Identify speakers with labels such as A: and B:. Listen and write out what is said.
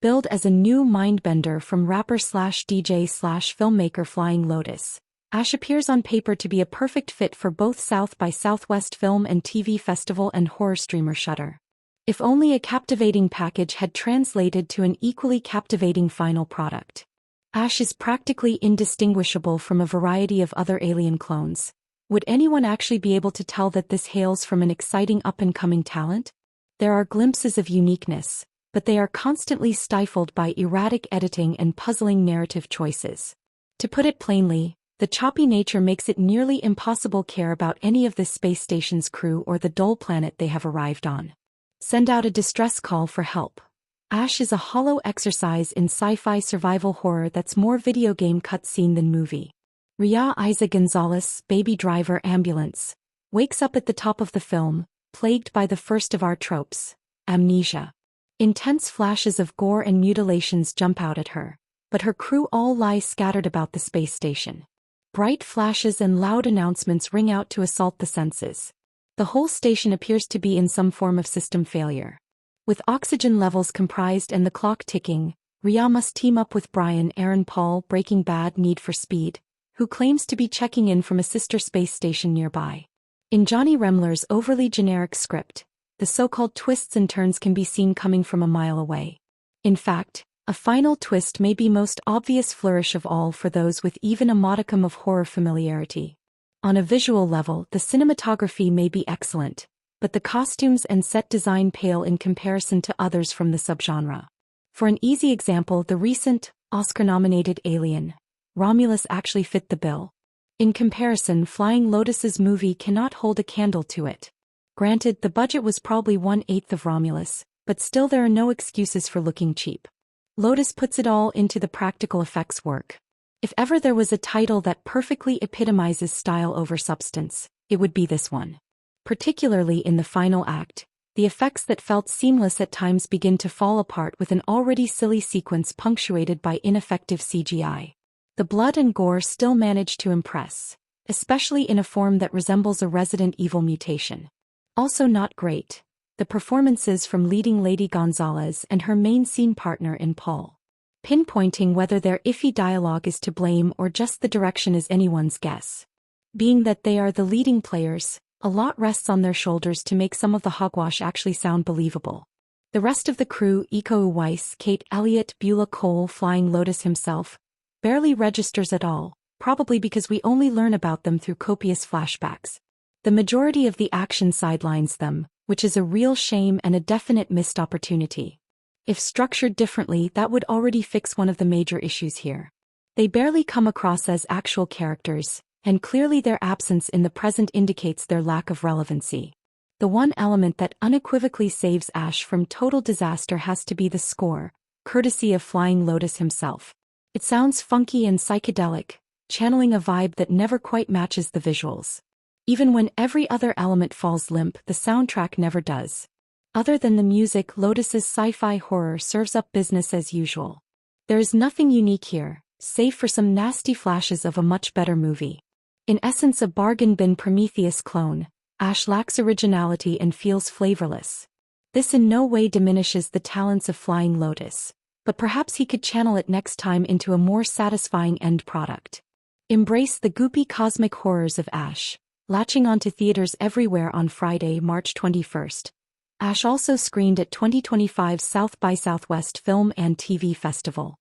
A: Billed as a new mindbender from rapper/DJ/filmmaker Flying Lotus, Ash appears on paper to be a perfect fit for both South by Southwest Film and TV Festival and horror streamer Shudder. If only a captivating package had translated to an equally captivating final product. Ash is practically indistinguishable from a variety of other alien clones. Would anyone actually be able to tell that this hails from an exciting up-and-coming talent? There are glimpses of uniqueness, but they are constantly stifled by erratic editing and puzzling narrative choices. To put it plainly, the choppy nature makes it nearly impossible to care about any of this space station's crew or the dull planet they have arrived on. Send out a distress call for help. Ash is a hollow exercise in sci-fi survival horror that's more video game cutscene than movie. Ria Isa Gonzalez, Baby Driver Ambulance, wakes up at the top of the film, plagued by the first of our tropes, amnesia. Intense flashes of gore and mutilations jump out at her, but her crew all lie scattered about the space station. Bright flashes and loud announcements ring out to assault the senses. The whole station appears to be in some form of system failure. With oxygen levels comprised and the clock ticking, Ria must team up with Brian Aaron Paul, Breaking Bad Need for Speed, who claims to be checking in from a sister space station nearby. In Johnny Remler's overly generic script, the so-called twists and turns can be seen coming from a mile away. In fact, a final twist may be most obvious flourish of all for those with even a modicum of horror familiarity. On a visual level, the cinematography may be excellent, but the costumes and set design pale in comparison to others from the subgenre. For an easy example, the recent, Oscar-nominated Alien, Romulus actually fit the bill. In comparison, Flying Lotus's movie cannot hold a candle to it. Granted, the budget was probably 1/8 of Romulus, but still there are no excuses for looking cheap. Lotus puts it all into the practical effects work. If ever there was a title that perfectly epitomizes style over substance, it would be this one. Particularly in the final act, the effects that felt seamless at times begin to fall apart with an already silly sequence punctuated by ineffective CGI. The blood and gore still manage to impress, especially in a form that resembles a Resident Evil mutation. Also not great, the performances from leading Lady Gonzalez and her main scene partner in Paul. Pinpointing whether their iffy dialogue is to blame or just the direction is anyone's guess. Being that they are the leading players, a lot rests on their shoulders to make some of the hogwash actually sound believable. The rest of the crew, Iko Uwais, Kate Elliott, Beulah Cole, Flying Lotus himself, barely registers at all, probably because we only learn about them through copious flashbacks. The majority of the action sidelines them, which is a real shame and a definite missed opportunity. If structured differently, that would already fix one of the major issues here. They barely come across as actual characters, and clearly their absence in the present indicates their lack of relevancy. The one element that unequivocally saves Ash from total disaster has to be the score, courtesy of Flying Lotus himself. It sounds funky and psychedelic, channeling a vibe that never quite matches the visuals. Even when every other element falls limp, the soundtrack never does. Other than the music, Lotus's sci-fi horror serves up business as usual. There is nothing unique here, save for some nasty flashes of a much better movie. In essence, a bargain bin Prometheus clone, Ash lacks originality and feels flavorless. This in no way diminishes the talents of Flying Lotus, but perhaps he could channel it next time into a more satisfying end product. Embrace the goopy cosmic horrors of Ash, latching onto theaters everywhere on Friday, March 21st. Ash also screened at 2025's South by Southwest Film and TV Festival.